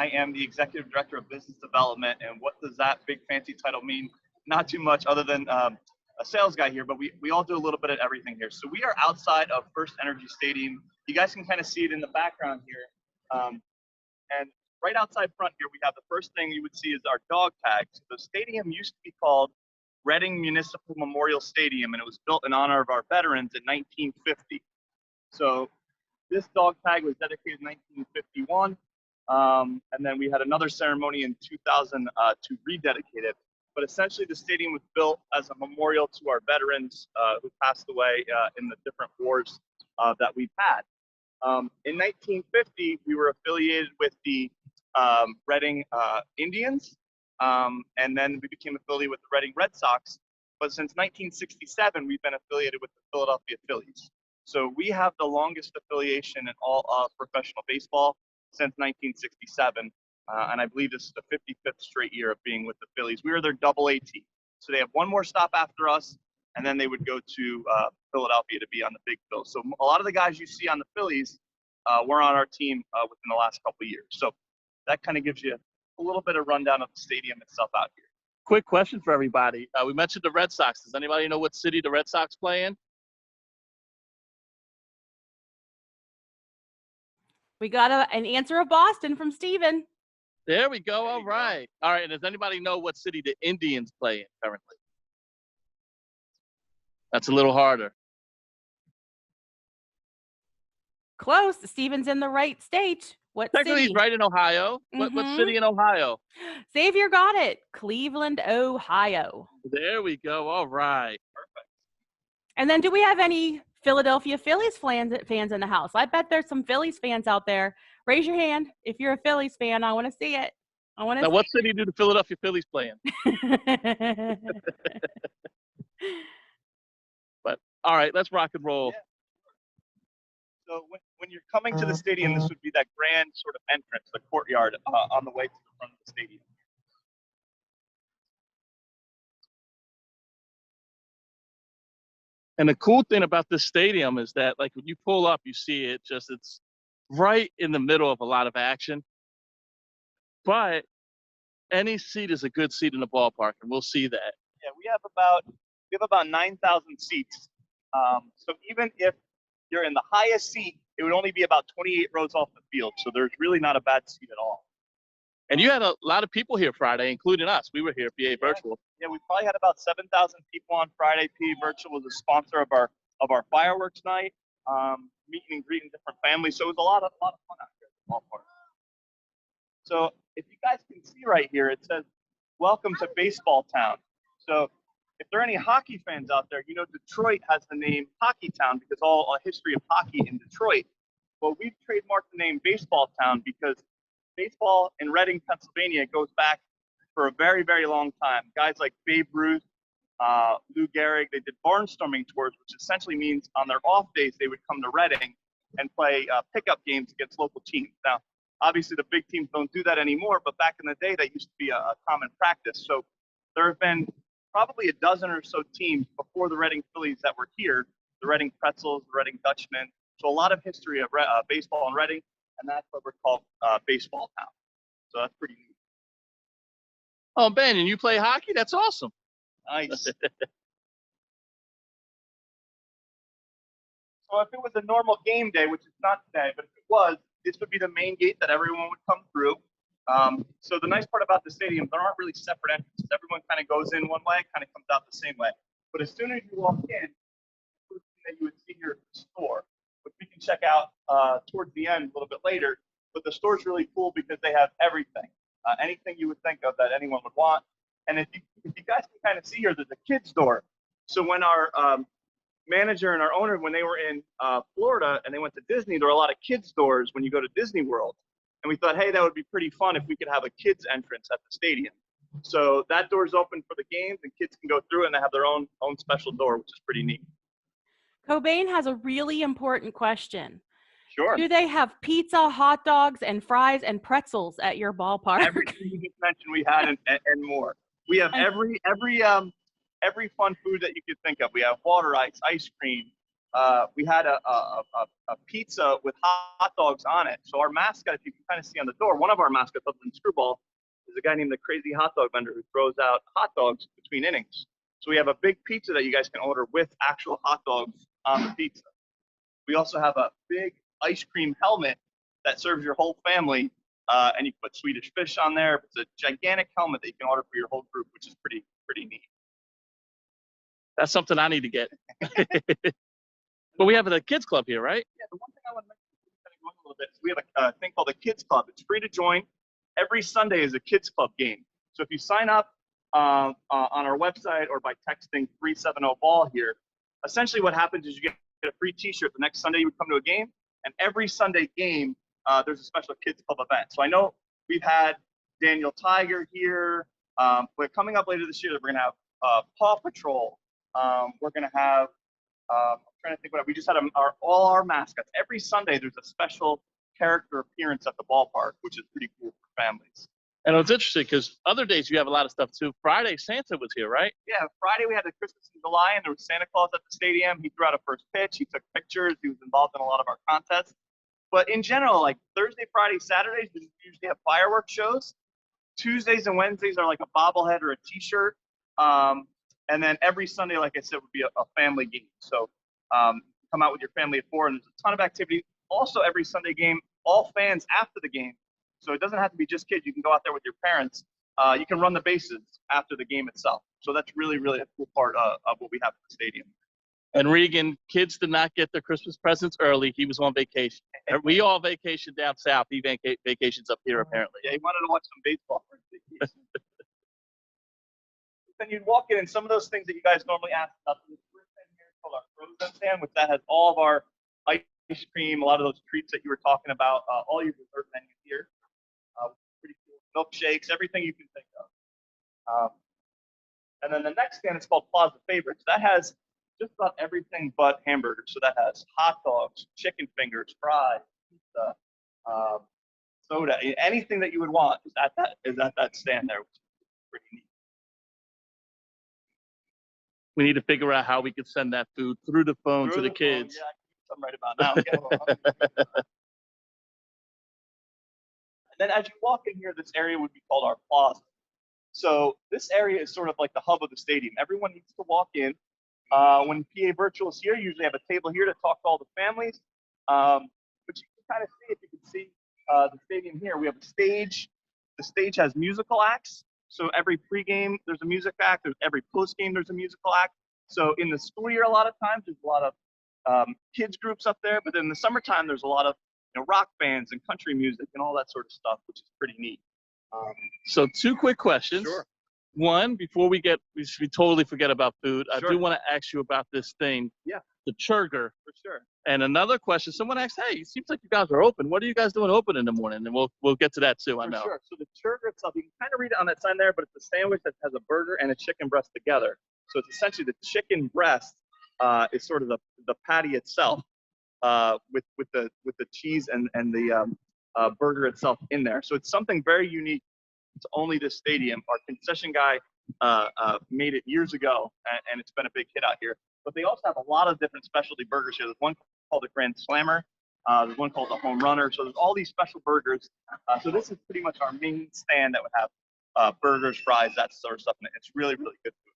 I am the Executive Director of Business Development. And what does that big fancy title mean? Not too much other than a sales guy here, but we all do a little bit of everything here. So we are outside of First Energy Stadium. You guys can kind of see it in the background here. And right outside front here, we have the first thing you would see is our dog tags. The stadium used to be called Reading Municipal Memorial Stadium, and it was built in honor of our veterans in 1950. So this dog tag was dedicated in 1951, and then we had another ceremony in 2000 to rededicate it. But essentially, the stadium was built as a memorial to our veterans who passed away in the different wars that we've had. In 1950, we were affiliated with the Reading Indians, and then we became affiliated with the Reading Red Sox. But since 1967, we've been affiliated with the Philadelphia Phillies. So we have the longest affiliation in all of professional baseball since 1967, and I believe this is the 55th straight year of being with the Phillies. We are their Double-A team. So they have one more stop after us, and then they would go to Philadelphia to be on the Big Phil. So a lot of the guys you see on the Phillies were on our team within the last couple of years. So that kind of gives you a little bit of rundown of the stadium itself out here. Quick question for everybody. We mentioned the Red Sox. Does anybody know what city the Red Sox play in? We got an answer of Boston from Steven. There we go. All right. All right. And does anybody know what city the Indians play in currently? That's a little harder. Close. Steven's in the right state. What Technically, city? he's right in Ohio. What city in Ohio? Xavier got it. Cleveland, Ohio. There we go. All right. Perfect. And then do we have any Philadelphia Phillies fans in the house? I bet there's some Phillies fans out there. Raise your hand if you're a Phillies fan. I want to see it. Now, what city do the Philadelphia Phillies play in? But all right, let's rock and roll. Yeah. So when you're coming to the stadium, this would be that grand sort of entrance, the courtyard on the way to the front of the stadium. And the cool thing about this stadium is that, like, when you pull up, you see it it's right in the middle of a lot of action. But any seat is a good seat in the ballpark, and we'll see that. Yeah, we have about 9,000 seats. So even if you're in the highest seat, it would only be about 28 rows off the field. So there's really not a bad seat at all. And you had a lot of people here Friday, including us. We were here, PA Virtual. Yeah, we probably had about 7,000 people on Friday. PA Virtual was a sponsor of our fireworks night, meeting and greeting different families. So it was a lot of fun out here at the ballpark. So if you guys can see right here, it says, "Welcome to Baseball Town." So if there are any hockey fans out there, you know Detroit has the name Hockey Town because all a history of hockey in Detroit. Well, we've trademarked the name Baseball Town because baseball in Reading, Pennsylvania goes back for a very, very long time. Guys like Babe Ruth, Lou Gehrig, they did barnstorming tours, which essentially means on their off days they would come to Reading and play pickup games against local teams. Now, obviously the big teams don't do that anymore, but back in the day that used to be a common practice. So there have been probably a dozen or so teams before the Reading Phillies that were here, the Reading Pretzels, the Reading Dutchmen. So a lot of history of baseball in Reading, and that's what we're called Baseball Town. So that's pretty neat. Oh, Ben, and you play hockey? That's awesome. Nice. So if it was a normal game day, which it's not today, but if it was, this would be the main gate that everyone would come through. So the nice part about the stadium, there aren't really separate entrances. Everyone kind of goes in one way, kind of comes out the same way. But as soon as you walk in, the first thing that you would see here is the store, which we can check out towards the end a little bit later. But the store's really cool because they have everything, anything you would think of that anyone would want. And if you guys can kind of see here, there's a kids door. So when our manager and our owner, when they were in Florida and they went to Disney, there were a lot of kids doors when you go to Disney World. And we thought, hey, that would be pretty fun if we could have a kids entrance at the stadium. So that door's open for the games and kids can go through and they have their own special door, which is pretty neat. Cobain has a really important question. Sure. Do they have pizza, hot dogs, and fries and pretzels at your ballpark? Everything you just mentioned we had and more. We have every fun food that you could think of. We have water ice cream, we had a pizza with hot dogs on it. So our mascot, if you can kind of see on the door, one of our mascots other than Screwball is a guy named the Crazy Hot Dog Vendor who throws out hot dogs between innings. So we have a big pizza that you guys can order with actual hot dogs on the pizza. We also have a big ice cream helmet that serves your whole family, and you can put Swedish fish on there. It's a gigantic helmet that you can order for your whole group, which is pretty neat. That's something I need to get. But we have the kids club here, right? Yeah, the one thing I want to mention, kind of going a little bit, is we have a thing called the Kids Club. It's free to join. Every Sunday is a Kids Club game. So if you sign up on our website or by texting 370-BALL here, essentially what happens is you get a free T-shirt the next Sunday you would come to a game, and every Sunday game there's a special Kids Club event. So I know we've had Daniel Tiger here, but coming up later this year we're gonna have Paw Patrol. We're gonna have I'm trying to think what we just had all our mascots. Every Sunday there's a special character appearance at the ballpark, which is pretty cool for families. And it was interesting because other days you have a lot of stuff too. Friday, Santa was here, right? Yeah, Friday we had the Christmas in July, and there was Santa Claus at the stadium. He threw out a first pitch. He took pictures. He was involved in a lot of our contests. But in general, like Thursday, Friday, Saturdays, we usually have fireworks shows. Tuesdays and Wednesdays are like a bobblehead or a T-shirt. And then every Sunday, like I said, would be a family game. So come out with your family at 4, and there's a ton of activity. Also, every Sunday game, all fans after the game. So it doesn't have to be just kids. You can go out there with your parents. You can run the bases after the game itself. So that's really, really a cool part of what we have at the stadium. And Regan, kids did not get their Christmas presents early. He was on vacation. We all vacationed down south. He vacations up here, apparently. Yeah, he wanted to watch some baseball for his vacation. Then you'd walk in, and some of those things that you guys normally ask about, this thing here is called our frozen stand, which that has all of our ice cream, a lot of those treats that you were talking about, all your dessert menus here. Pretty cool. Milkshakes, everything you can think of. And then the next stand is called Plaza Favorites. That has just about everything but hamburgers. So that has hot dogs, chicken fingers, fries, pizza, soda, anything that you would want is at that stand there, which is pretty neat. We need to figure out how we could send that food through the phone to the kids. Yeah, I'm right about now. I'm getting a little hungry. And then as you walk in here, this area would be called our plaza. So this area is sort of like the hub of the stadium. Everyone needs to walk in. When PA Virtual is here, you usually have a table here to talk to all the families. But you can kind of see, if you can see the stadium here, we have a stage. The stage has musical acts. So every pregame, there's a music act. Every postgame, there's a musical act. So in the school year, a lot of times, there's a lot of kids groups up there. But in the summertime, there's a lot of rock bands and country music and all that sort of stuff, which is pretty neat. So 2 quick questions. Sure. One, before we totally forget about food, Sure. I do want to ask you about this thing. Yeah. The Churger. For sure. And another question, someone asked, hey, it seems like you guys are open. What are you guys doing open in the morning? And we'll get to that too, I know. For sure. So the Churger itself, you can kind of read it on that sign there, but it's a sandwich that has a burger and a chicken breast together. So it's essentially the chicken breast is sort of the patty itself with the cheese and the burger itself in there. So it's something very unique to only this stadium. Our concession guy made it years ago, and it's been a big hit out here. But they also have a lot of different specialty burgers here. There's one called the Grand Slammer. There's one called the Home Runner. So there's all these special burgers. So this is pretty much our main stand that would have burgers, fries, that sort of stuff. And it's really, really good food.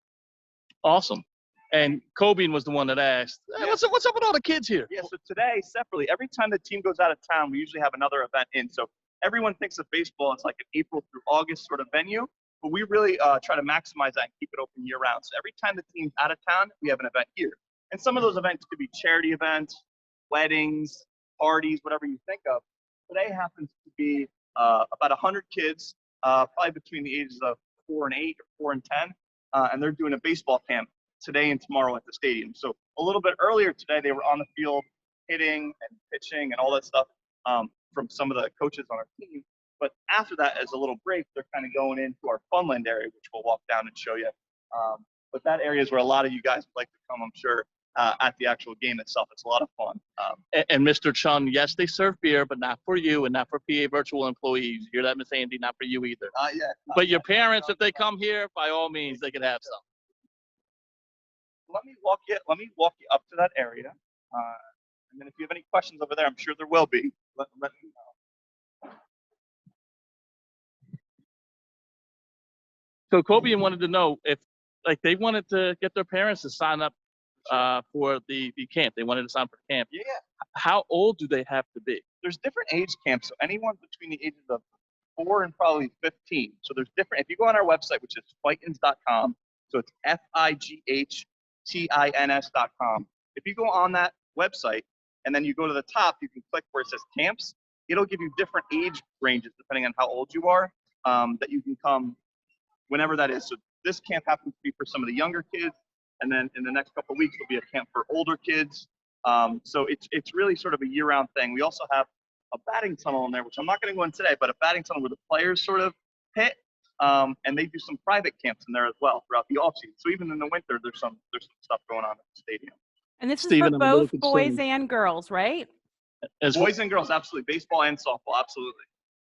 Awesome. And Cobian was the one that asked, hey, what's up with all the kids here? Yeah, so today, separately, every time the team goes out of town, we usually have another event in. So everyone thinks of baseball as like an April through August sort of venue. But we really try to maximize that and keep it open year round. So every time the team's out of town, we have an event here. And some of those events could be charity events, weddings, parties, whatever you think of. Today happens to be about 100 kids, probably between the ages of 4 and 8 or 4 and 10. And they're doing a baseball camp today and tomorrow at the stadium. So a little bit earlier today, they were on the field hitting and pitching and all that stuff from some of the coaches on our team. But after that, as a little break, they're kind of going into our Funland area, which we'll walk down and show you. But that area is where a lot of you guys would like to come, I'm sure, at the actual game itself. It's a lot of fun. And Mr. Chung, yes, they serve beer, but not for you and not for PA Virtual employees. You hear that, Miss Andy? Not for you either. Yeah. But your parents, if they come here, by all means, they could have some. Let me walk you up to that area. And then if you have any questions over there, I'm sure there will be. Let me know. So Kobe wanted to know if, like, they wanted to get their parents to sign up for the camp. They wanted to sign up for camp. Yeah. How old do they have to be? There's different age camps. So anyone between the ages of 4 and probably 15. So there's different. If you go on our website, which is fightins.com, so it's FIGHTINS.com. If you go on that website and then you go to the top, you can click where it says camps. It'll give you different age ranges depending on how old you are, that you can come whenever that is. So this camp happens to be for some of the younger kids, and then in the next couple of weeks, there'll be a camp for older kids. So it's really sort of a year-round thing. We also have a batting tunnel in there, which I'm not going to go in today, but a batting tunnel where the players sort of hit, and they do some private camps in there as well throughout the offseason. So even in the winter, there's some stuff going on at the stadium. And this Steven, is for both boys and girls, right? Boys and girls, absolutely. Baseball and softball, absolutely.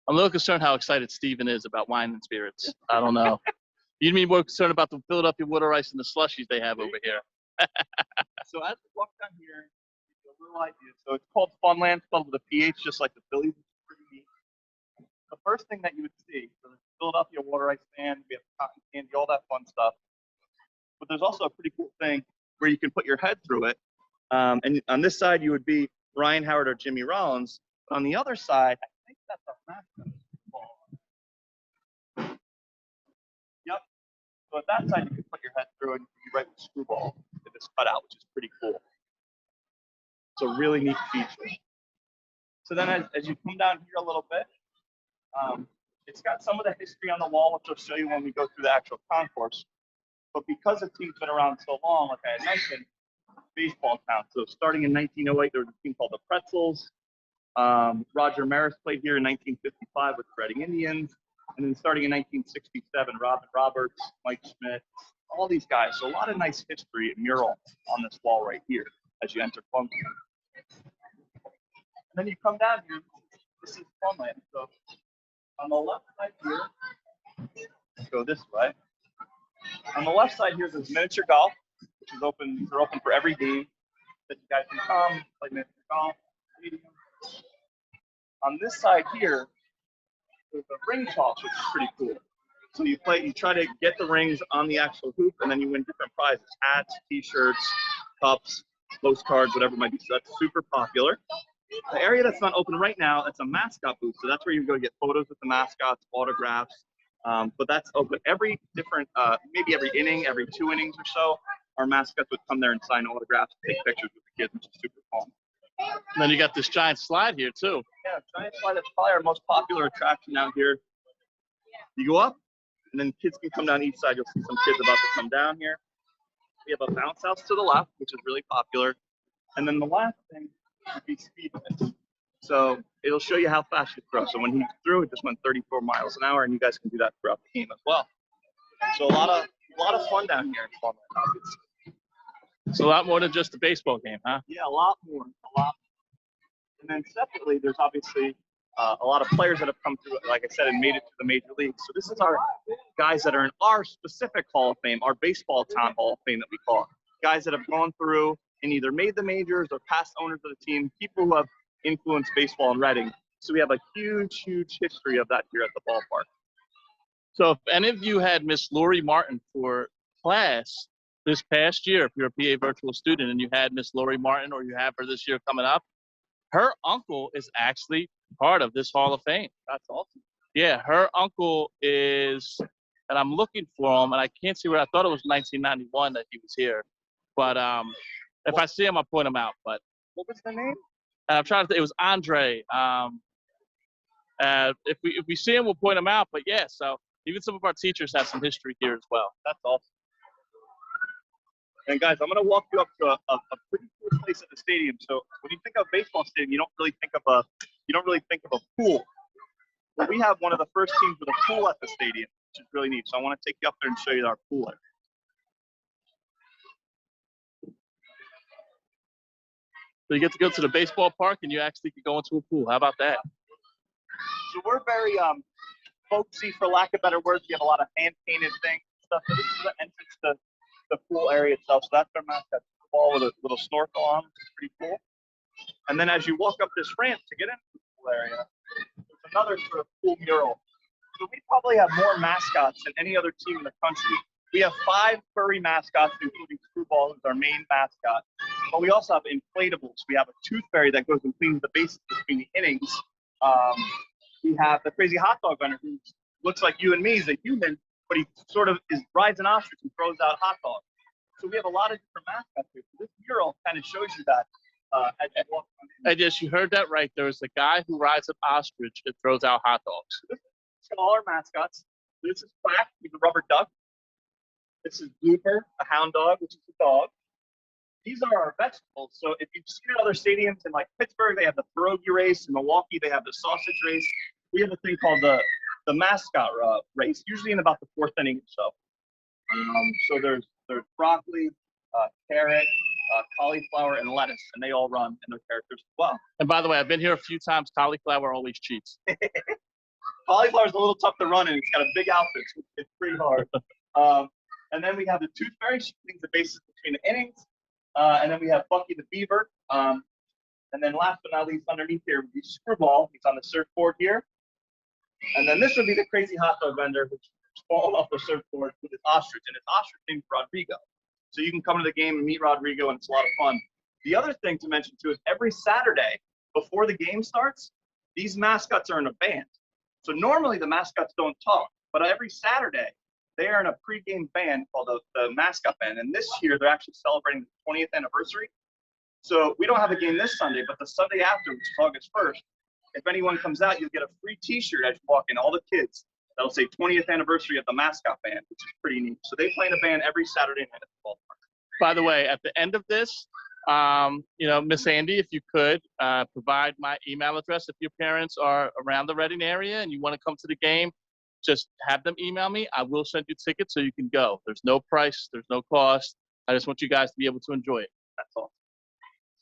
I'm a little concerned how excited Steven is about wine and spirits. I don't know. You'd be more concerned about the Philadelphia water ice and the slushies they have over here. So as we walk down here, a little idea. So it's called Funland, spelled with a PH, just like the Phillies, which is pretty neat. The first thing that you would see, so there's Philadelphia water ice stand, we have cotton candy, all that fun stuff. But there's also a pretty cool thing where you can put your head through it. And on this side, you would be Ryan Howard or Jimmy Rollins. But on the other side, I think that's a mascot. Yep. So at that side, you can put your head through and you can be right with Screwball with this cutout, which is pretty cool. It's a really neat feature. So then as you come down here a little bit, it's got some of the history on the wall, which I'll show you when we go through the actual concourse. But because the team's been around so long, like I had mentioned, baseball town. So starting in 1908, there was a team called the Pretzels. Roger Maris played here in 1955 with the Reading Indians. And then starting in 1967, Robin Roberts, Mike Schmidt, all these guys. So a lot of nice history and mural on this wall right here as you enter Funland. And then you come down here, this is Funland. So on the left side here, go this way. On the left side here, there's miniature golf, which is open. They're open for every day that you guys can come play miniature golf. On this side here, there's a ring toss, which is pretty cool. So you try to get the rings on the actual hoop, and then you win different prizes: hats, T-shirts, cups, postcards, whatever it might be. So that's super popular. The area that's not open right now, it's a mascot booth. So that's where you go to get photos with the mascots, autographs. But that's open every different, maybe every inning, every 2 innings or so. Our mascots would come there and sign autographs, take pictures with the kids, which is super fun. And then you got this giant slide here too. Yeah, giant slide. That's probably our most popular attraction out here. You go up, and then kids can come down each side. You'll see some kids about to come down here. We have a bounce house to the left, which is really popular. And then the last thing would be speed limits. So it'll show you how fast you throw. So when he threw, it just went 34 miles an hour, and you guys can do that throughout the game as well. So a lot of fun down here in Funland, obviously. It's a lot more than just a baseball game, huh? Yeah, a lot more. And then separately, there's obviously a lot of players that have come through, like I said, and made it to the major leagues. So this is our guys that are in our specific Hall of Fame, our baseball town Hall of Fame that we call it. Guys that have gone through and either made the majors or past owners of the team, people who have influenced baseball in Reading. So we have a huge, huge history of that here at the ballpark. So if any of you had Miss Lori Martin for class this past year, if you're a PA virtual student and you had Miss Lori Martin or you have her this year coming up, her uncle is actually part of this Hall of Fame. That's awesome. Yeah, her uncle is, and I'm looking for him, and I can't see where. I thought it was 1991 that he was here. But if I see him, I'll point him out. But what was the name? I'm trying to think. It was Andre. If we see him, we'll point him out. But yeah, so even some of our teachers have some history here as well. That's awesome. And guys, I'm going to walk you up to a pretty cool place at the stadium. So when you think of baseball stadium, you don't really think of a pool. But we have one of the first teams with a pool at the stadium, which is really neat. So I want to take you up there and show you our pool area. So you get to go to the baseball park and you actually could go into a pool. How about that? So we're very folksy, for lack of better words. We have a lot of hand-painted things and stuff. So this is the entrance to the pool area itself. So that's our mascot. ball with a little snorkel on, which is pretty cool. And then as you walk up this ramp to get into the pool area, there's another sort of cool mural. So we probably have more mascots than any other team in the country. We have 5 furry mascots, including Screwball, who's our main mascot. But we also have inflatables. We have a tooth fairy that goes and cleans the bases between the innings. We have the crazy hot dog vendor who looks like you and me. He's a human, but he sort of rides an ostrich and throws out hot dogs. So we have a lot of different mascots here. So this mural kind of shows you that as you walk on in. And yes, you heard that right. There's a guy who rides an ostrich and throws out hot dogs. This is all our mascots. This is Quack, he's a rubber duck. This is Blooper, a hound dog, which is a dog. These are our vegetables. So if you've seen other stadiums in like Pittsburgh, they have the pierogi race. In Milwaukee, they have the sausage race. We have a thing called the mascot race, usually in about the 4th inning or so. So there's broccoli, carrot, cauliflower, and lettuce, and they all run in their characters as well. And by the way, I've been here a few times. Cauliflower always cheats. Cauliflower's a little tough to run, and it's got a big outfit, so it's pretty hard. And then we have the tooth fairy. She cleans the bases between the innings. And then we have Bucky the beaver. And then last but not least, underneath here would be Screwball. He's on the surfboard here. And then this would be the crazy hot dog vendor, which is falling off the surfboard with his ostrich. And his ostrich named Rodrigo. So you can come to the game and meet Rodrigo, and it's a lot of fun. The other thing to mention, too, is every Saturday before the game starts, these mascots are in a band. So normally the mascots don't talk, but every Saturday, they are in a pregame band called the Mascot Band. And this year, they're actually celebrating the 20th anniversary. So we don't have a game this Sunday, but the Sunday after, which is August 1st, if anyone comes out, you'll get a free T-shirt as you walk in, all the kids. That'll say 20th anniversary of the Mascot Band, which is pretty neat. So they play in a band every Saturday night at the ballpark. By the way, at the end of this, Miss Andy, if you could provide my email address if your parents are around the Reading area and you want to come to the game, just have them email me. I will send you tickets so you can go. There's no price. There's no cost. I just want you guys to be able to enjoy it. That's all.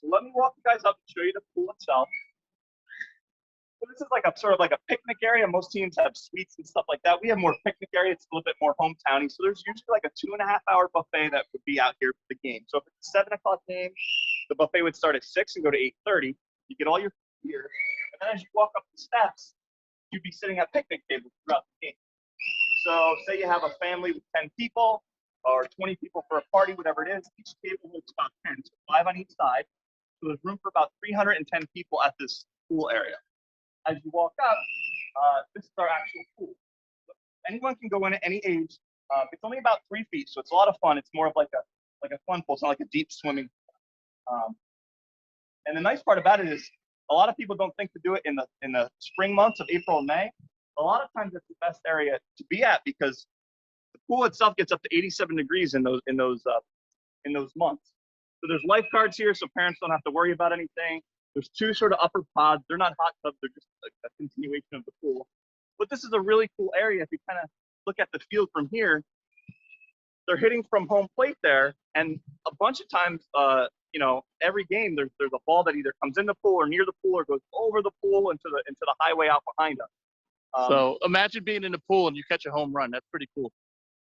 So let me walk you guys up and show you the pool itself. So this is like a sort of like a picnic area. Most teams have suites and stuff like that. We have more picnic area. It's a little bit more hometowny. So there's usually like a 2.5-hour buffet that would be out here for the game. So if it's a 7 o'clock game, the buffet would start at 6 and go to 8:30. You get all your food here. And then as you walk up the steps, you'd be sitting at picnic tables throughout the game. So say you have a family with 10 people or 20 people for a party, whatever it is, each table holds about 10, so 5 on each side. So there's room for about 310 people at this pool area. As you walk up, this is our actual pool. So anyone can go in at any age. It's only about 3 feet, so it's a lot of fun. It's more of like a fun pool. It's not like a deep swimming pool. And the nice part about it is a lot of people don't think to do it in the spring months of April and May. A lot of times it's the best area to be at because the pool itself gets up to 87 degrees in those months. So there's lifeguards here, so parents don't have to worry about anything. There's 2 sort of upper pods. They're not hot tubs. They're just a continuation of the pool. But this is a really cool area. If you kind of look at the field from here, they're hitting from home plate there, and a bunch of times, every game there's a ball that either comes in the pool or near the pool or goes over the pool into the highway out behind us. So imagine being in the pool and you catch a home run. That's pretty cool.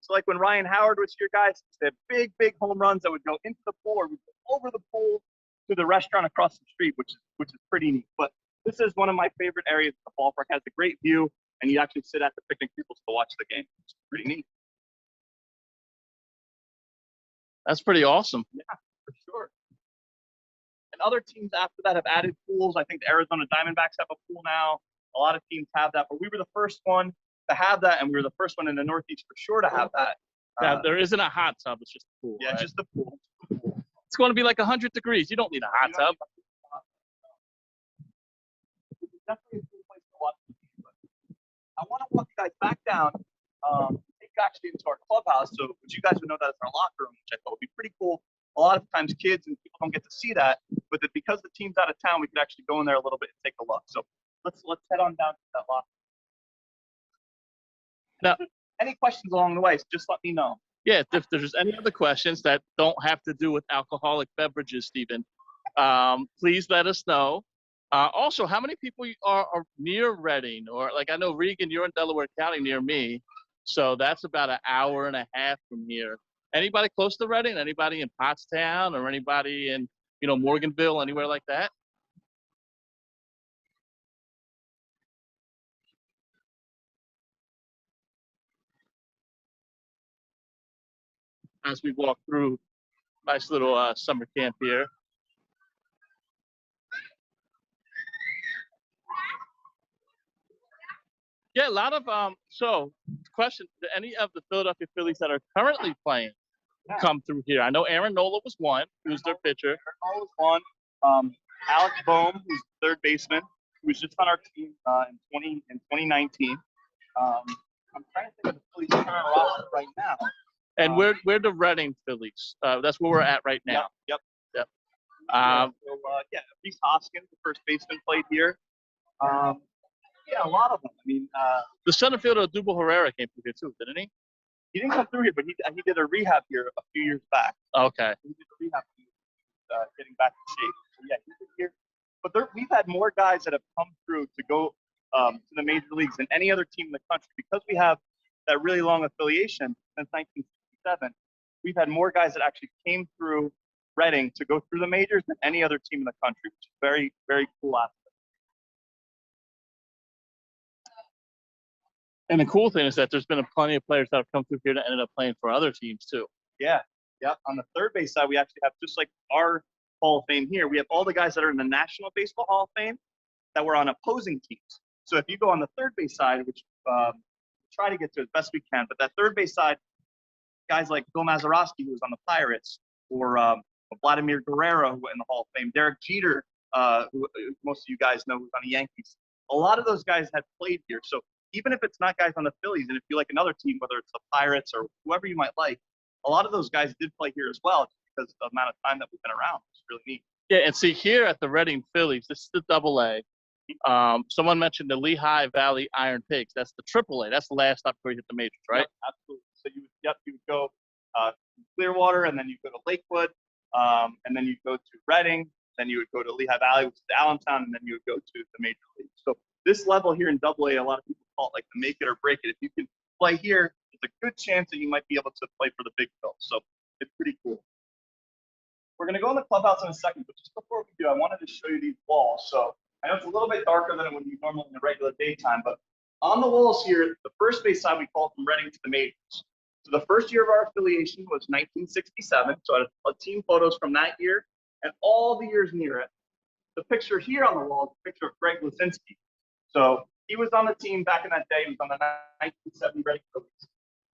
So like when Ryan Howard was here, guys, they had big home runs that would go into the pool or would go over the pool to the restaurant across the street, which is pretty neat. But this is one of my favorite areas of the ballpark. It has a great view, and you actually sit at the picnic tables to watch the game. It's pretty neat. That's pretty awesome. Yeah, for sure. And other teams after that have added pools. I think the Arizona Diamondbacks have a pool now. A lot of teams have that, but we were the first one to have that, and we were the first one in the Northeast for sure to have that. Now, there isn't a hot tub. It's just a pool. Yeah, right? just the pool. It's going to be like 100 degrees. You don't need a hot tub. It's definitely a cool place to watch the game. But I want to walk you guys back down, take you actually into our clubhouse. So you guys would know that it's our locker room, which I thought would be pretty cool. A lot of times kids and people don't get to see that, but because the team's out of town, we could actually go in there a little bit and take a look. So let's head on down to that locker room. Now, any questions along the way, just let me know. Yeah, if there's any other questions that don't have to do with alcoholic beverages, Stephen, please let us know. Also, how many people are near Reading? Or like I know, Regan, you're in Delaware County near me, so that's about an hour and a half from here. Anybody close to Reading? Anybody in Pottstown or anybody in, Morganville, anywhere like that? As we walk through nice little summer camp here. Yeah, a lot of so question, do any of the Philadelphia Phillies that are currently playing come through here? I know Aaron Nola was one, who's their pitcher. Aaron Nola was one. Alex Boehm, who's the third baseman, who was just on our team in 2019. I'm trying to think of the Phillies current roster right now. And we're the Reading Phillies. That's where we're at right now. Yep. Yeah, Reese Hoskins, the first baseman, played here. Yeah, a lot of them. I mean, the center fielder Dugout Herrera came through here too, didn't he? he didn't come through here, but he did a rehab here a few years back. Okay. He did a rehab, getting back in shape. So yeah, he did here. But we've had more guys that have come through to go to the major leagues than any other team in the country because we have that really long affiliation since 1967. We've had more guys that actually came through Reading to go through the majors than any other team in the country, which is very, very cool aspect. And the cool thing is that there's been plenty of players that have come through here that ended up playing for other teams too. Yeah. On the third base side, we actually have, just like our Hall of Fame here, we have all the guys that are in the National Baseball Hall of Fame that were on opposing teams. So if you go on the third base side, which try to get to as best we can, but that third base side, guys like Bill Mazeroski, who was on the Pirates, or Vladimir Guerrero, who in the Hall of Fame, Derek Jeter, who most of you guys know, who's on the Yankees. A lot of those guys had played here. So even if it's not guys on the Phillies, and if you like another team, whether it's the Pirates or whoever you might like, a lot of those guys did play here as well, just because of the amount of time that we've been around. It's really neat. Yeah, and see here at the Reading Phillies, this is the Double-A. Someone mentioned the Lehigh Valley Iron Pigs. That's the Triple-A. That's the last stop before you hit the majors, right? Yep, absolutely. So you would go Clearwater, and then you go to Lakewood, and then you go to Reading, then you would go to Lehigh Valley, which is Allentown, and then you would go to the major league. So this level here in Double-A, a lot of people call it like the make it or break it. If you can play here, there's a good chance that you might be able to play for the big field. So it's pretty cool. We're going to go in the clubhouse in a second, but just before we do, I wanted to show you these walls. So I know it's a little bit darker than it would be normally in the regular daytime, but on the walls here, the first base side, we call it from Reading to the majors. So the first year of our affiliation was 1967. So I had a team photos from that year and all the years near it. The picture here on the wall is a picture of Greg Lisinski. So he was on the team back in that day. He was on the 1970 Reading Phillies.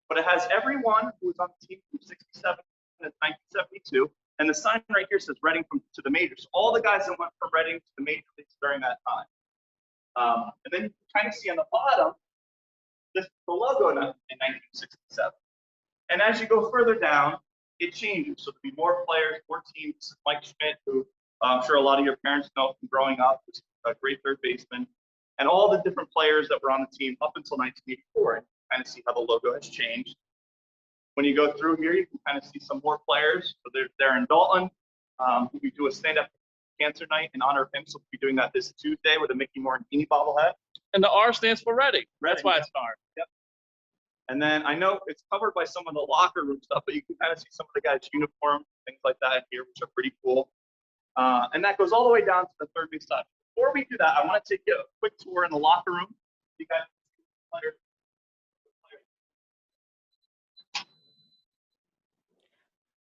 But it has everyone who was on the team from 67 to 1972. And the sign right here says Reading to the majors. So all the guys that went from Reading to the major leagues during that time. And then you can kind of see on the bottom, this is the logo in 1967. And as you go further down, it changes. So there'll be more players, more teams. Mike Schmidt, who I'm sure a lot of your parents know from growing up, was a great third baseman. And all the different players that were on the team up until 1984. And you kind of see how the logo has changed. When you go through here, you can kind of see some more players. So they're in Dalton. We do a stand-up cancer night in honor of him. So we'll be doing that this Tuesday with a Mickey Morantini bobblehead. And the R stands for Reading. That's why it's R. Yep. And then I know it's covered by some of the locker room stuff, but you can kind of see some of the guys' uniforms, things like that here, which are pretty cool. And that goes all the way down to the third base side. Before we do that, I want to take you a quick tour in the locker room. You guys see the players.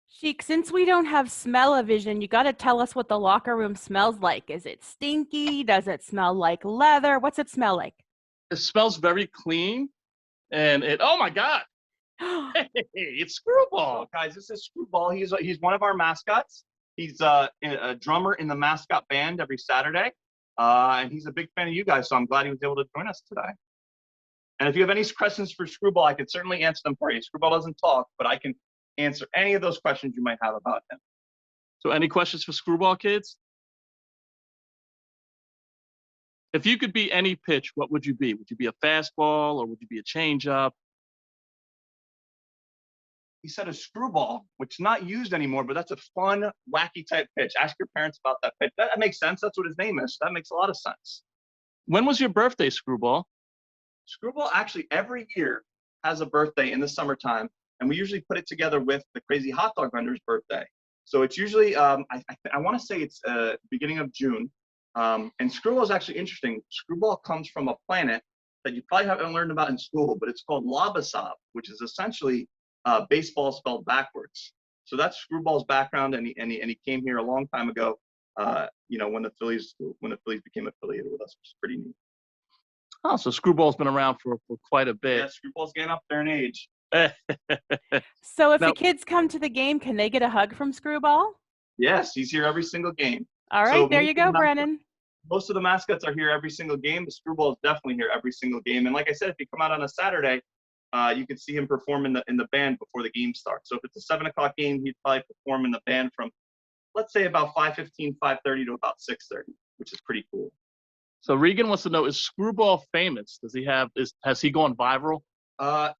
Sheik, since we don't have smell-o-vision, you got to tell us what the locker room smells like. Is it stinky? Does it smell like leather? What's it smell like? It smells very clean. And oh my God, hey, it's Screwball. So guys, this is Screwball. He's one of our mascots. He's a drummer in the Mascot Band every Saturday. And he's a big fan of you guys, so I'm glad he was able to join us today. And if you have any questions for Screwball, I can certainly answer them for you. Screwball doesn't talk, but I can answer any of those questions you might have about him. So any questions for Screwball, kids? If you could be any pitch, what would you be? Would you be a fastball or would you be a changeup? He said a screwball, which is not used anymore, but that's a fun, wacky type pitch. Ask your parents about that pitch. That makes sense. That's what his name is. That makes a lot of sense. When was your birthday, Screwball? Screwball actually every year has a birthday in the summertime. and we usually put it together with the crazy hot dog vendor's birthday. So it's usually, I want to say it's beginning of June. And Screwball is actually interesting. Screwball comes from a planet that you probably haven't learned about in school, but it's called Labasab, which is essentially baseball spelled backwards. So that's Screwball's background, and he came here a long time ago. You know, when the Phillies became affiliated with us, which is pretty neat. Oh, so Screwball's been around for quite a bit. Yeah, Screwball's getting up there in age. So if Now- the kids come to the game, can they get a hug from Screwball? Yes, he's here every single game. All right, So there you go, Brennan. Most of the mascots are here every single game. The Screwball is definitely here every single game. And like I said, if you come out on a Saturday, you can see him perform in the band before the game starts. So if it's a 7 o'clock game, he'd probably perform in the band from, let's say, about 5:15, 5:30 to about 6:30, which is pretty cool. So Regan wants to know, is Screwball famous? Has he gone viral?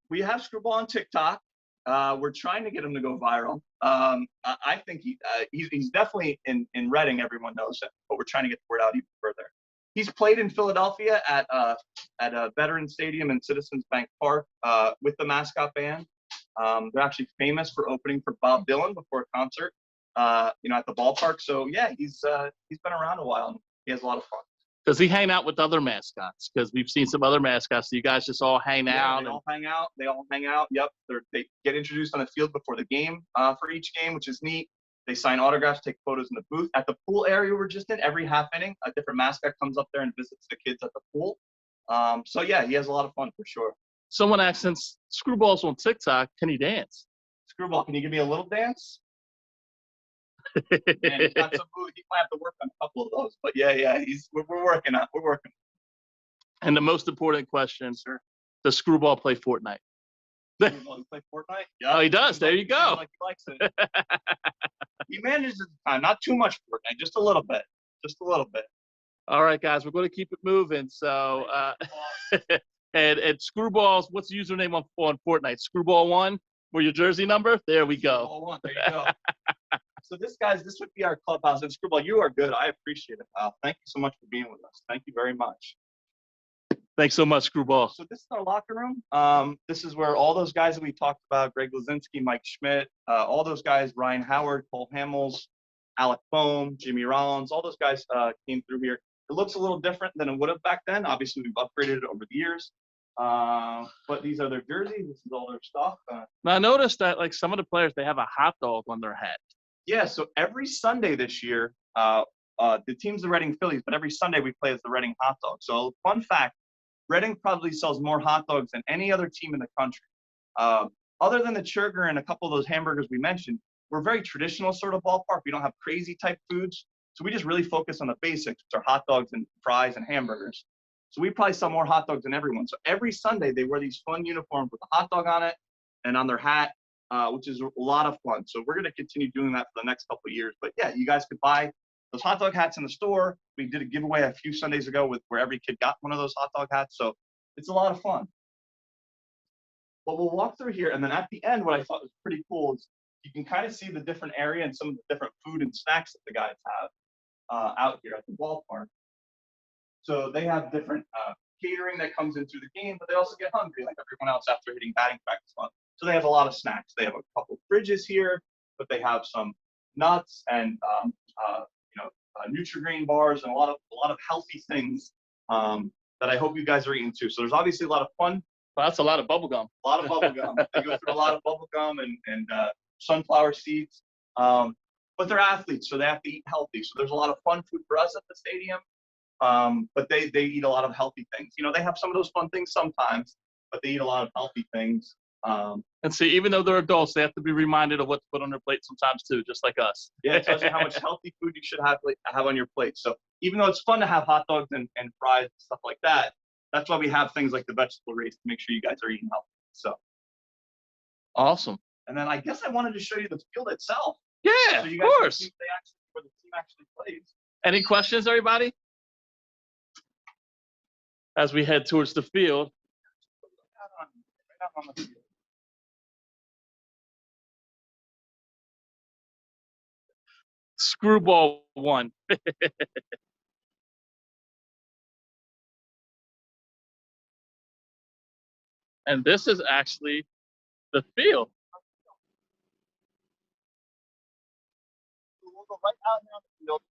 We have Screwball on TikTok. We're trying to get him to go viral. I think he's definitely in Reading. Everyone knows it, but we're trying to get the word out even further. He's played in Philadelphia at a Veterans Stadium in Citizens Bank Park with the Mascot Band. They're actually famous for opening for Bob Dylan before a concert, you know, at the ballpark. So yeah, he's been around a while, and he has a lot of fun. Does he hang out with other mascots? Because we've seen some other mascots. So you guys just all hang out. They all hang out. They all hang out. Yep. They get introduced on the field before the game for each game, which is neat. They sign autographs, take photos in the booth. At the pool area we're just in, every half inning, a different mascot comes up there and visits the kids at the pool. So yeah, he has a lot of fun for sure. Someone asked, since Screwball's on TikTok, can he dance? Screwball, can you give me a little dance? Man, he's got some moves. He might have to work on a couple of those, but yeah, we're working on. We're working. And the most important question: Sure. Does Screwball play Fortnite? Screwball, you play Fortnite? Yeah. Oh, he does. There you go. Like he likes it. He manages his time, not too much Fortnite, just a little bit, All right, guys, we're going to keep it moving. So, and Screwballs, what's the username on Fortnite? Screwball1. For your jersey number? There we go. Screwball1, there you go. So this would be our clubhouse. And Screwball, you are good. I appreciate it, pal. Thank you so much for being with us. Thank you very much. Thanks so much, Screwball. So this is our locker room. This is where all those guys that we talked about, Greg Lazinski, Mike Schmidt, all those guys, Ryan Howard, Cole Hamels, Alec Boehm, Jimmy Rollins, all those guys came through here. It looks a little different than it would have back then. Obviously, we've upgraded it over the years. But these are their jerseys. This is all their stuff. Now, I noticed that, like, some of the players, they have a hot dog on their hat. Yeah, so every Sunday this year, the team's the Reading Phillies, but every Sunday we play as the Reading Hot Dogs. So fun fact, Reading probably sells more hot dogs than any other team in the country. Other than the Churger and a couple of those hamburgers we mentioned, we're a very traditional sort of ballpark. We don't have crazy type foods. So we just really focus on the basics, which are hot dogs and fries and hamburgers. So we probably sell more hot dogs than everyone. So every Sunday they wear these fun uniforms with a hot dog on it and on their hat, which is a lot of fun. So we're going to continue doing that for the next couple of years. But yeah, you guys could buy those hot dog hats in the store. We did a giveaway a few Sundays ago where every kid got one of those hot dog hats. So it's a lot of fun. But we'll walk through here. And then at the end, what I thought was pretty cool is you can kind of see the different area and some of the different food and snacks that the guys have out here at the ballpark. So they have different catering that comes in through the game, but they also get hungry like everyone else after hitting batting practice on. So they have a lot of snacks. They have a couple fridges here, but they have some nuts and Nutri-Grain bars and a lot of healthy things that I hope you guys are eating too. So there's obviously a lot of fun. Well, that's a lot of bubble gum. A lot of bubble gum. They go through a lot of bubble gum and sunflower seeds. But they're athletes, so they have to eat healthy. So there's a lot of fun food for us at the stadium. But they eat a lot of healthy things. You know, they have some of those fun things sometimes, but they eat a lot of healthy things. And see, even though they're adults, they have to be reminded of what to put on their plate sometimes too, just like us. Yeah, it tells you how much healthy food you should have on your plate. So even though it's fun to have hot dogs and fries and stuff like that, that's why we have things like the vegetable race to make sure you guys are eating healthy. So awesome. And then I guess I wanted to show you the field itself. Yeah, so you guys of course. Can see where the team actually plays. Any questions, everybody? As we head towards the field. Right out on the field. Screwball 1. And this is actually the field. we'll go right out here on the field.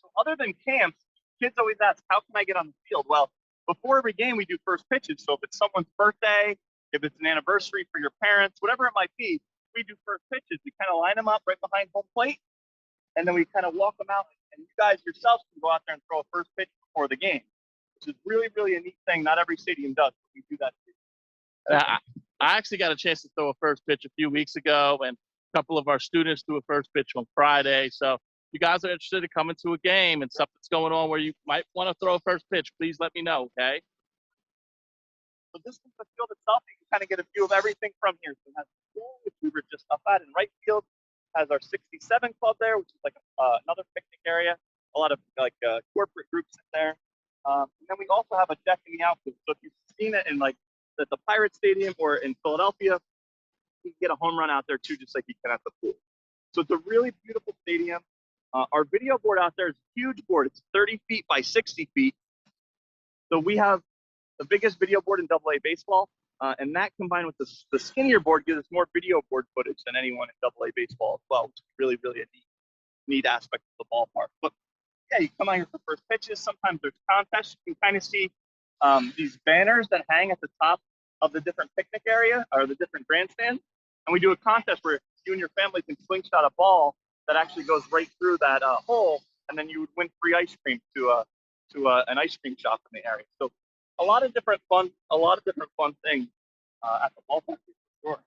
So other than camps, kids always ask, how can I get on the field? Well, before every game, we do first pitches. So if it's someone's birthday, if it's an anniversary for your parents, whatever it might be, we do first pitches. We kind of line them up right behind home plate, and then we kind of walk them out. And you guys yourselves can go out there and throw a first pitch before the game, which is really, really a neat thing. Not every stadium does, but we do that too. I actually got a chance to throw a first pitch a few weeks ago, and a couple of our students threw a first pitch on Friday. So if you guys are interested in coming to a game and something's going on where you might want to throw a first pitch, please let me know, okay? So this is the field itself. You can kind of get a view of everything from here. So it has the pool, which we were just up at in right field. Has our 67 club there, which is like another picnic area. A lot of like corporate groups in there. And then we also have a deck in the outfield. So if you've seen it in like at the Pirate Stadium or in Philadelphia, you can get a home run out there too, just like you can at the pool. So it's a really beautiful stadium. Our video board out there is a huge board. It's 30 feet by 60 feet. So we have the biggest video board in AA baseball, and that combined with the skinnier board gives us more video board footage than anyone in AA baseball as well, which is really, really a neat aspect of the ballpark. But yeah, you come out here for first pitches. Sometimes there's contests. You can kind of see these banners that hang at the top of the different picnic area or the different grandstands. And we do a contest where you and your family can slingshot a ball that actually goes right through that hole, and then you would win free ice cream to an ice cream shop in the area. So a lot of different fun things at the ballpark for sure.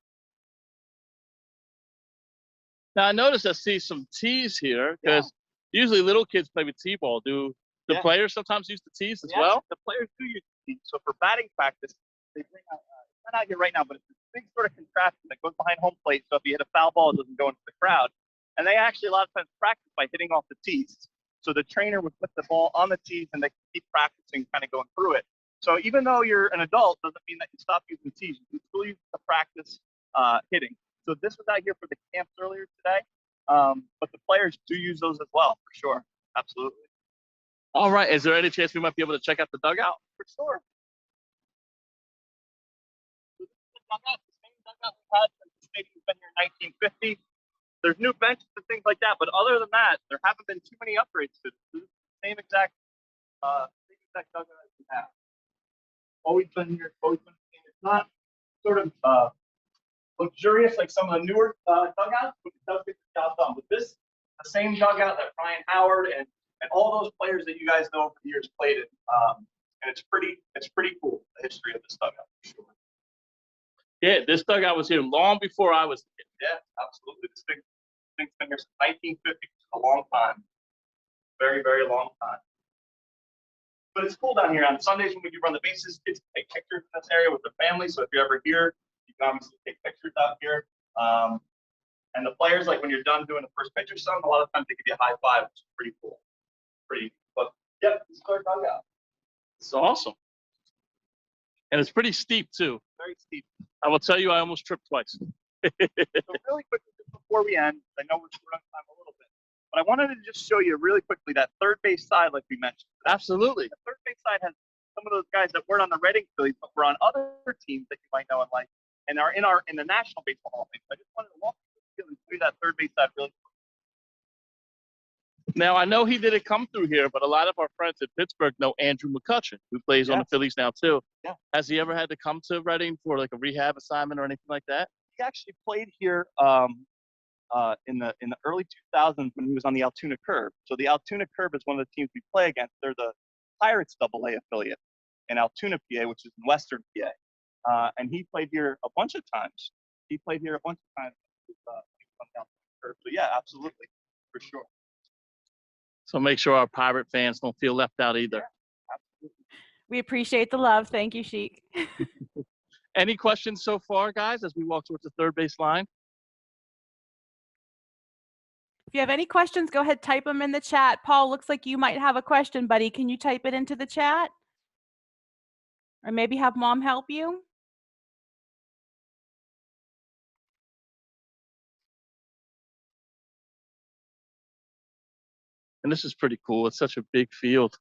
Now I noticed I see some tees here because usually little kids play with T-ball. Do the players sometimes use the tees as well? The players do use the tees. So for batting practice, they bring out, it's not out here right now, but it's this big sort of contraption that goes behind home plate. So if you hit a foul ball, it doesn't go into the crowd. And they actually a lot of times practice by hitting off the tees. So the trainer would put the ball on the tees and they keep practicing, kind of going through it. So even though you're an adult, doesn't mean that you stop using tees. You can still use it to practice hitting. So this was out here for the camps earlier today. But the players do use those as well, for sure. Absolutely. All right. Is there any chance we might be able to check out the dugout? For sure. So this is the dugout, the same dugout we've had since the stadium's been here in 1950. There's new benches and things like that, but other than that, there haven't been too many upgrades to this. This is the same exact dugout as we have. Always been here, always been the same. It's not sort of luxurious like some of the newer dugouts, but it does get the job done. With this, the same dugout that Brian Howard and all those players that you guys know over the years played in, and it's pretty cool, the history of this dugout for sure. Yeah, this dugout was here long before I was here. Yeah, absolutely. This thing's been here since 1950, which is a long time. Very, very long time. But it's cool down here. On Sundays when we do run the bases, kids can take pictures in this area with their family. So if you're ever here, you can obviously take pictures out here. And the players, like when you're done doing the first pitch or something, a lot of times they give you a high five, which is pretty cool. But yeah, this is our dugout. It's awesome. And it's pretty steep too. Very steep. I will tell you, I almost tripped twice. So really quickly, just before we end, I know we're short on time a little bit, but I wanted to just show you really quickly that third base side, like we mentioned. Absolutely. The third base side has some of those guys that weren't on the Reading Phillies, but were on other teams that you might know and like, and are in the National Baseball Hall of Fame. So I just wanted to walk you through and show you that third base side really quick. Now, I know he didn't come through here, but a lot of our friends in Pittsburgh know Andrew Mccutchen, who plays on the Phillies now, too. Yeah. Has he ever had to come to Reading for, like, a rehab assignment or anything like that? He actually played here in the early 2000s when he was on the Altoona Curve. So the Altoona Curve is one of the teams we play against. They're the Pirates AA affiliate in Altoona, PA, which is in Western PA. And he played here a bunch of times. On the Altoona Curve. So, yeah, absolutely, for sure. So make sure our Pirate fans don't feel left out either. Yeah, absolutely. We appreciate the love. Thank you, Sheik. Any questions so far, guys, as we walk towards the third base line? If you have any questions, go ahead, type them in the chat. Paul, looks like you might have a question, buddy. Can you type it into the chat? Or maybe have Mom help you? And this is pretty cool. It's such a big field.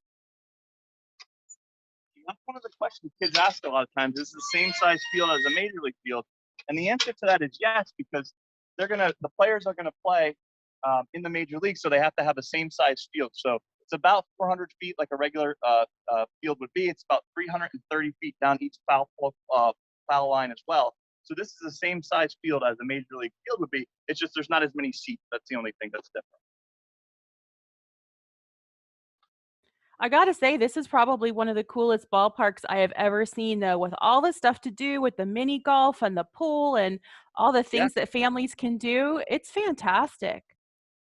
That's one of the questions kids ask a lot of times. Is the same size field as a major league field? And the answer to that is yes, because the players are gonna play in the major league, so they have to have the same size field. So it's about 400 feet like a regular field would be. It's about 330 feet down each foul line as well. So this is the same size field as a major league field would be. It's just there's not as many seats. That's the only thing that's different. I gotta say, this is probably one of the coolest ballparks I have ever seen, though, with all the stuff to do with the mini golf and the pool and all the Yeah. things that families can do. It's fantastic.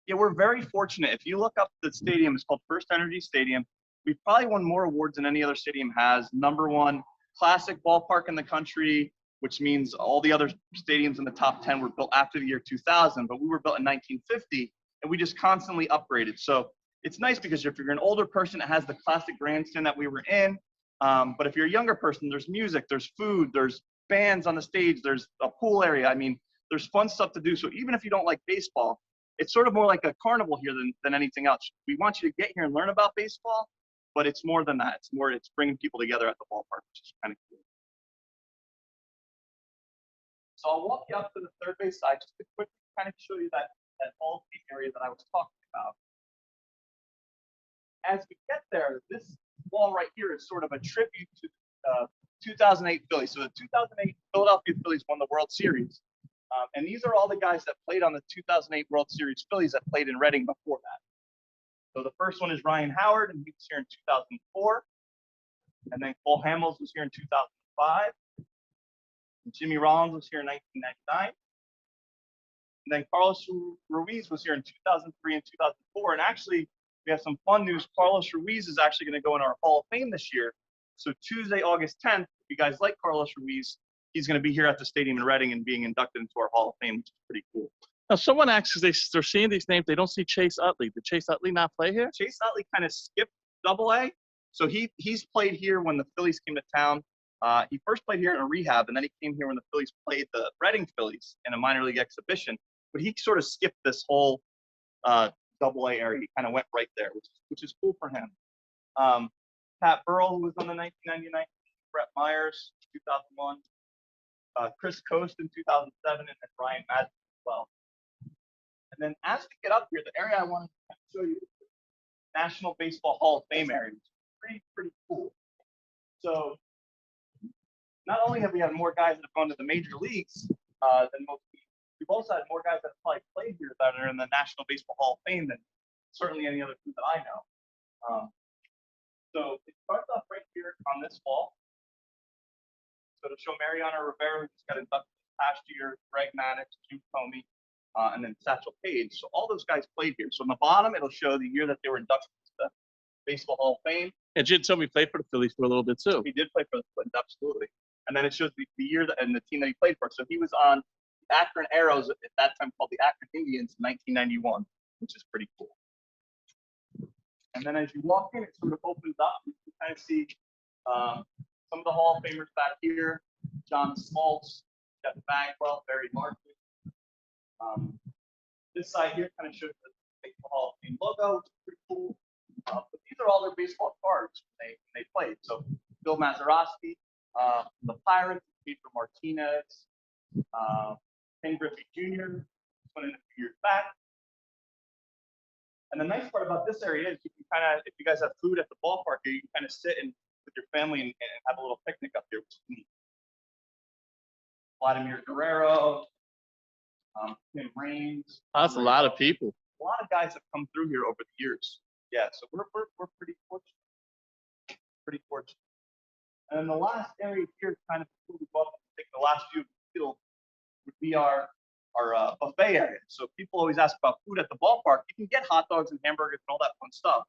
Yeah, we're very fortunate. If you look up the stadium, it's called First Energy Stadium. We've probably won more awards than any other stadium has. #1 classic ballpark in the country, which means all the other stadiums in the top 10 were built after the year 2000, but we were built in 1950, and we just constantly upgraded. So it's nice because if you're an older person, it has the classic grandstand that we were in. But if you're a younger person, there's music, there's food, there's bands on the stage, there's a pool area. I mean, there's fun stuff to do. So even if you don't like baseball, it's sort of more like a carnival here than anything else. We want you to get here and learn about baseball, but it's more than that. It's bringing people together at the ballpark, which is kind of cool. So I'll walk you up to the third base side just to quickly kind of show you that ball field area that I was talking about. As we get there, this wall right here is sort of a tribute to the 2008 Phillies. So the 2008 Philadelphia Phillies won the World Series. And these are all the guys that played on the 2008 World Series Phillies that played in Reading before that. So the first one is Ryan Howard, and he was here in 2004. And then Cole Hamels was here in 2005. And Jimmy Rollins was here in 1999. And then Carlos Ruiz was here in 2003 and 2004. And actually, we have some fun news. Carlos Ruiz is actually going to go in our Hall of Fame this year. So Tuesday, August 10th, if you guys like Carlos Ruiz, he's going to be here at the stadium in Reading and being inducted into our Hall of Fame, which is pretty cool. Now, someone asks, they're seeing these names, they don't see Chase Utley. Did Chase Utley not play here? Chase Utley kind of skipped Double-A. So he's played here when the Phillies came to town. He first played here in a rehab, and then he came here when the Phillies played the Reading Phillies in a minor league exhibition. But he sort of skipped this whole Double-A area. He kind of went right there, which is cool for him. Pat Burrell, who was on the 1999 team, Brett Myers, 2001. Chris Coast in 2007, and then Ryan Madden as well. And then as we get up here, the area I want to show you is the National Baseball Hall of Fame area, which is pretty cool. So not only have we had more guys that have gone to the major leagues than most teams, we've also had more guys that have probably played here that are in the National Baseball Hall of Fame than certainly any other team that I know. So it starts off right here on this wall. So to show Mariano Rivera, who just got inducted this past year, Greg Maddux, Jim Comey, and then Satchel Paige. So all those guys played here. So on the bottom, it'll show the year that they were inducted to the Baseball Hall of Fame. And Jim told me played for the Phillies for a little bit too. He did play for the Phillies, absolutely. And then it shows the year and the team that he played for. So he was on the Akron Arrows at that time called the Akron Indians in 1991, which is pretty cool. And then as you walk in, it sort of opens up. You can kind of see some of the Hall of Famers back here: John Smoltz, Jeff Bagwell, Barry Martin. This side here kind of shows the Baseball Hall of Fame logo, which is pretty cool. But these are all their baseball cards when they played. So Bill Mazeroski, the Pirates, Pedro Martinez, Ken Griffey Jr. went in a few years back. And the nice part about this area is you can kind of, if you guys have food at the ballpark here, you can kind of sit with your family and have a little picnic up here, which is neat. Vladimir Guerrero, Tim Raines. That's a lot of people. A lot of guys have come through here over the years. Yeah, so we're pretty fortunate. Pretty fortunate. And then the last area here, kind of before we go up and take the last view of the field, would be our buffet area. So people always ask about food at the ballpark. You can get hot dogs and hamburgers and all that fun stuff.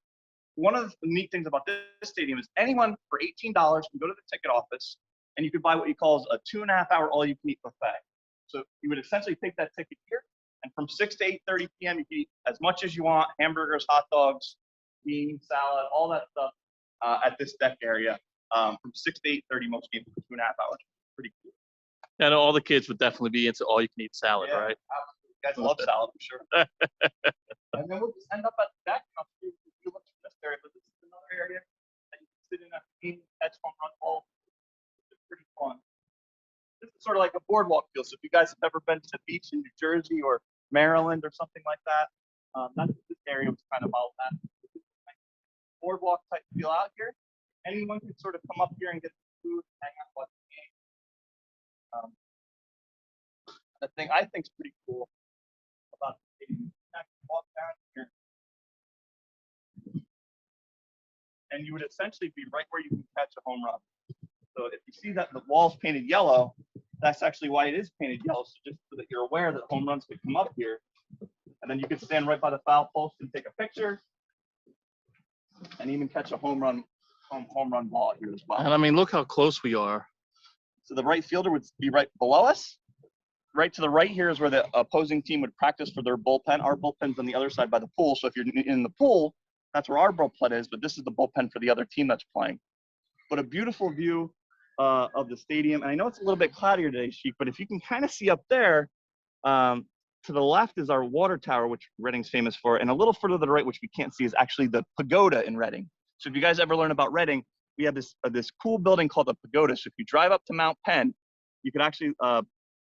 One of the neat things about this stadium is anyone for $18 can go to the ticket office and you can buy what he calls a 2.5-hour all-you-can-eat buffet. So you would essentially take that ticket here, and from 6 to 8:30 p.m. you can eat as much as you want: hamburgers, hot dogs, beans, salad, all that stuff at this deck area from 6 to 8:30 most games for 2.5 hours. Pretty cool. I know all the kids would definitely be into all-you-can-eat salad, Yeah, right? Absolutely. You guys love salad, I'm sure. And then we'll just end up at the deck. And I'll see if you look in this area, but this is another area that you can sit in at the game, catch home run balls. It's pretty fun. This is sort of like a boardwalk field. So if you guys have ever been to the beach in New Jersey or Maryland or something like that, That's what this area was kind of all that. Boardwalk type feel out here. Anyone can sort of come up here and get some food, hang out, watch the game. The thing I think is pretty cool about the stadium, you can actually walk down here, and you would essentially be right where you can catch a home run. So if you see that the wall's painted yellow, that's actually why it is painted yellow. So just so that you're aware that home runs could come up here, and then you could stand right by the foul post and take a picture, and even catch a home run ball here as well. And I mean, look how close we are. So the right fielder would be right below us. Right to the right here is where the opposing team would practice for their bullpen. Our bullpen's on the other side by the pool. So if you're in the pool, that's where our bullpen is, but this is the bullpen for the other team that's playing. But a beautiful view of the stadium. And I know it's a little bit cloudier today, Sheik, but if you can kind of see up there, to the left is our water tower, which Reading's famous for. And a little further to the right, which we can't see, is actually the pagoda in Reading. So if you guys ever learn about Reading, we have this cool building called the pagoda. So if you drive up to Mount Penn, you can actually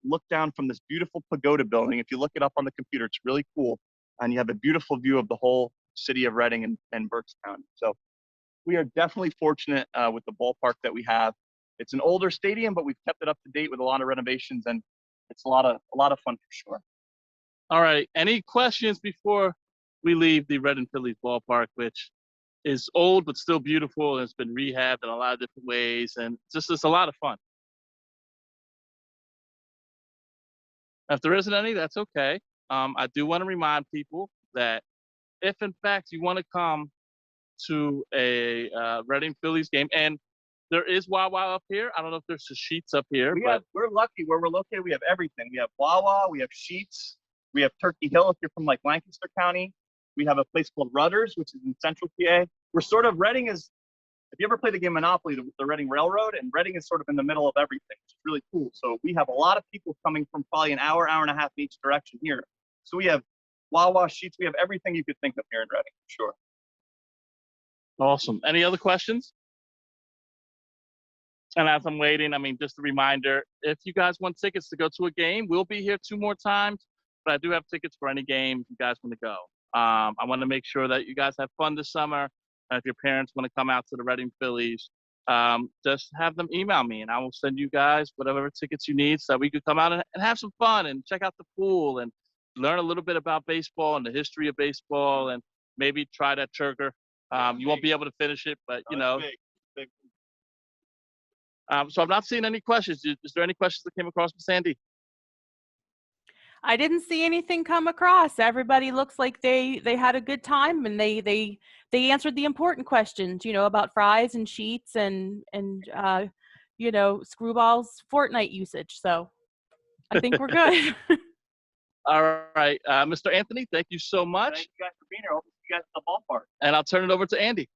look down from this beautiful pagoda building. If you look it up on the computer, it's really cool. And you have a beautiful view of the whole city of Reading and Berks County. So we are definitely fortunate with the ballpark that we have. It's an older stadium, but we've kept it up to date with a lot of renovations, and it's a lot of fun for sure. All right. Any questions before we leave the Reading Phillies ballpark, which is old but still beautiful, and it's been rehabbed in a lot of different ways, and it's a lot of fun. If there isn't any, that's okay. I do want to remind people that if, in fact, you want to come to a Reading Phillies game, and there is Wawa up here. I don't know if there's the sheets up here. We're lucky where we're located. We have everything. We have Wawa. We have sheets. We have Turkey Hill if you're from like Lancaster County. We have a place called Rudders, which is in Central PA. We're sort of, Reading is, if you ever play the game Monopoly, the Reading Railroad, and Reading is sort of in the middle of everything, which is really cool. So we have a lot of people coming from probably an hour and a half in each direction here. So we have Wawa, sheets. We have everything you could think of here in Reading, for sure. Awesome. Any other questions? And as I'm waiting, I mean, just a reminder, if you guys want tickets to go to a game, we'll be here 2 more times, but I do have tickets for any game you guys want to go. I want to make sure that you guys have fun this summer. And if your parents want to come out to the Reading Phillies, just have them email me, and I will send you guys whatever tickets you need so that we could come out and have some fun and check out the pool and learn a little bit about baseball and the history of baseball, and maybe try that turkey. You won't be able to finish it, but, you know. Big. So I'm not seeing any questions. Is there any questions that came across with Sandy? I didn't see anything come across. Everybody looks like they had a good time, and they answered the important questions, you know, about fries and sheets and you know, Screwball's Fortnite usage. So I think we're good. All right, Mr. Anthony, thank you so much. Thank you guys for being here. I'll see you guys at the ballpark. And I'll turn it over to Andy.